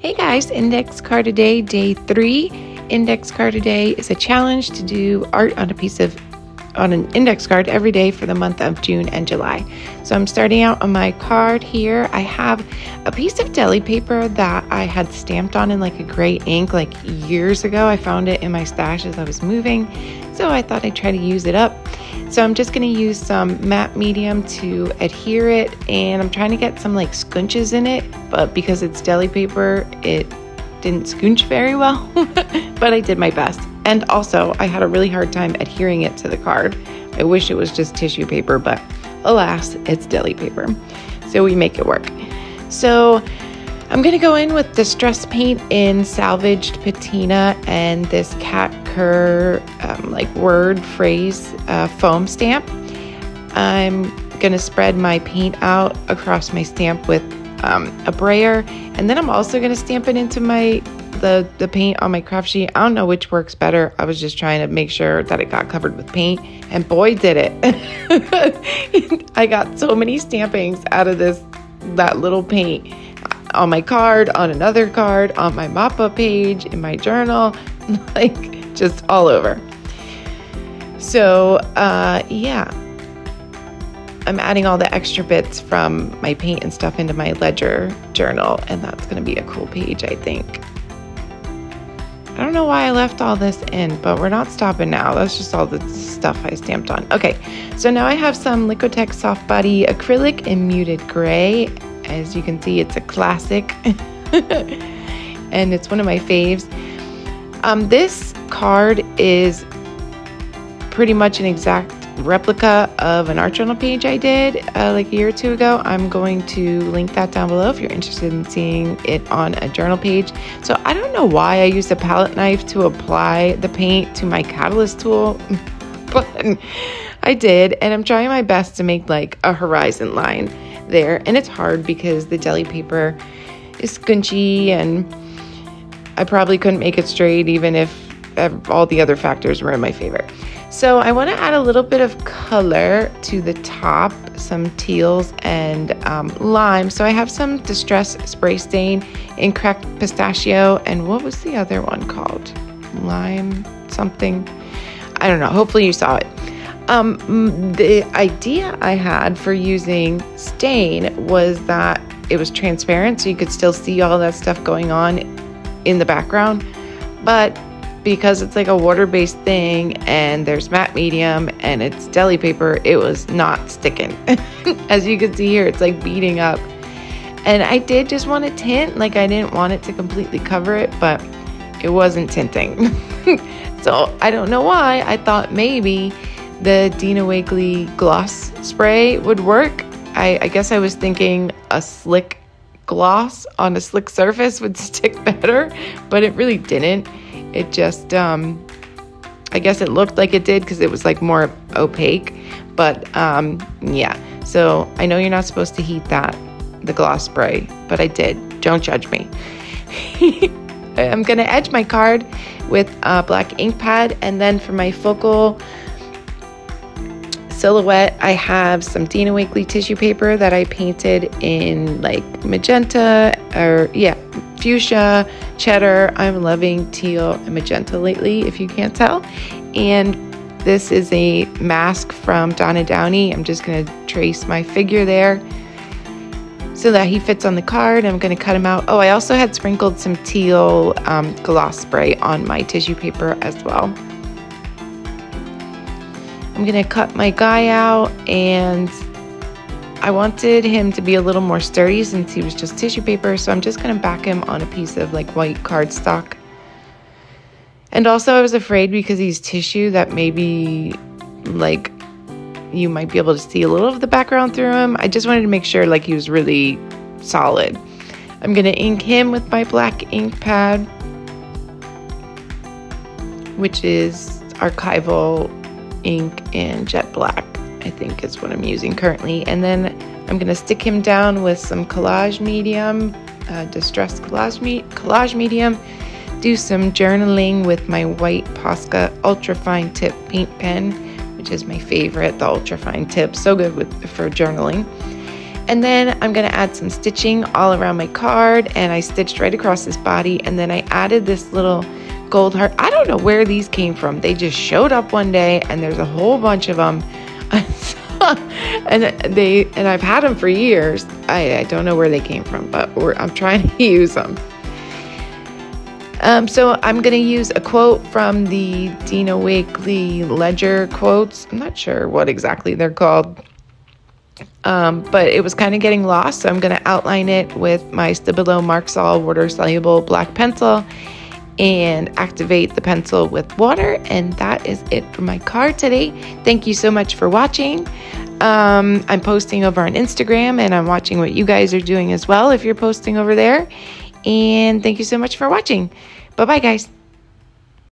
Hey guys, index card a day, day 3. Index card a day is a challenge to do art on an index card every day for the month of June and July. So I'm starting out on my card here. I have a piece of deli paper that I had stamped on in like a gray ink like years ago. I found it in my stash as I was moving, so I thought I'd try to use it up. So I'm just going to use some matte medium to adhere it, and I'm trying to get some like scunches in it, but because it's deli paper, it didn't scunch very well, but I did my best. And also, I had a really hard time adhering it to the card. I wish it was just tissue paper, but alas, it's deli paper. So we make it work. So I'm gonna go in with distress paint in salvaged patina and this cat cur like word phrase foam stamp. I'm gonna spread my paint out across my stamp with a brayer, and then I'm also gonna stamp it into the paint on my craft sheet. I don't know which works better. I was just trying to make sure that it got covered with paint, and boy did it. I got so many stampings out of that little paint on my card, on another card, on my mop-up page, in my journal, like just all over. So yeah, I'm adding all the extra bits from my paint and stuff into my ledger journal, and that's going to be a cool page, I think. I don't know why I left all this in, but we're not stopping now. That's just all the stuff I stamped on. Okay, so now I have some Liquitex Soft Body Acrylic in muted gray. As you can see, it's a classic, and it's one of my faves. This card is pretty much an exact replica of an art journal page I did like a year or two ago. I'm going to link that down below if you're interested in seeing it on a journal page. So I don't know why I used a palette knife to apply the paint to my catalyst tool, but I did, and I'm trying my best to make like a horizon line there, and it's hard because the deli paper is scunchy and I probably couldn't make it straight even if all the other factors were in my favor. So I want to add a little bit of color to the top, some teals and lime. So I have some Distress Spray Stain in Cracked Pistachio, and what was the other one called? Lime something? I don't know. Hopefully you saw it. The idea I had for using stain was that it was transparent, so you could still see all that stuff going on in the background, but because it's like a water-based thing and there's matte medium and it's deli paper, it was not sticking. As you can see here, it's like beading up. And I did just want to tint, like I didn't want it to completely cover it, but it wasn't tinting. So I don't know why. I thought maybe the Dina Wakley gloss spray would work. I guess I was thinking a slick gloss on a slick surface would stick better, but it really didn't. It just, I guess it looked like it did because it was like more opaque, but yeah. So I know you're not supposed to heat the gloss spray, but I did. Don't judge me. I'm gonna edge my card with a black ink pad, and then for my focal silhouette, I have some Dina Wakley tissue paper that I painted in like magenta, or yeah, fuchsia, cheddar. I'm loving teal and magenta lately, if you can't tell. And this is a mask from Donna Downey. I'm just going to trace my figure there so that he fits on the card. I'm going to cut him out. Oh, I also had sprinkled some teal gloss spray on my tissue paper as well. I'm going to cut my guy out, and I wanted him to be a little more sturdy since he was just tissue paper, so I'm just going to back him on a piece of like white cardstock. And also I was afraid because he's tissue that maybe like you might be able to see a little of the background through him. I just wanted to make sure like he was really solid. I'm going to ink him with my black ink pad, which is archival ink and jet black, I think is what I'm using currently. And then I'm going to stick him down with some collage medium, distressed collage medium, do some journaling with my white Posca ultra fine tip paint pen, which is my favorite, the ultra fine tip, so good for journaling. And then I'm going to add some stitching all around my card, and I stitched right across this body, and then I added this little gold heart. I don't know where these came from. They just showed up one day, and there's a whole bunch of them. and I've had them for years. I don't know where they came from, but I'm trying to use them. So I'm going to use a quote from the Dina Wakley Ledger quotes. I'm not sure what exactly they're called, but it was kind of getting lost, so I'm going to outline it with my Stabilo Marksol water-soluble black pencil and activate the pencil with water, and that is it for my card today. Thank you so much for watching. I'm posting over on Instagram, and I'm watching what you guys are doing as well if you're posting over there. And thank you so much for watching. Bye-bye, guys.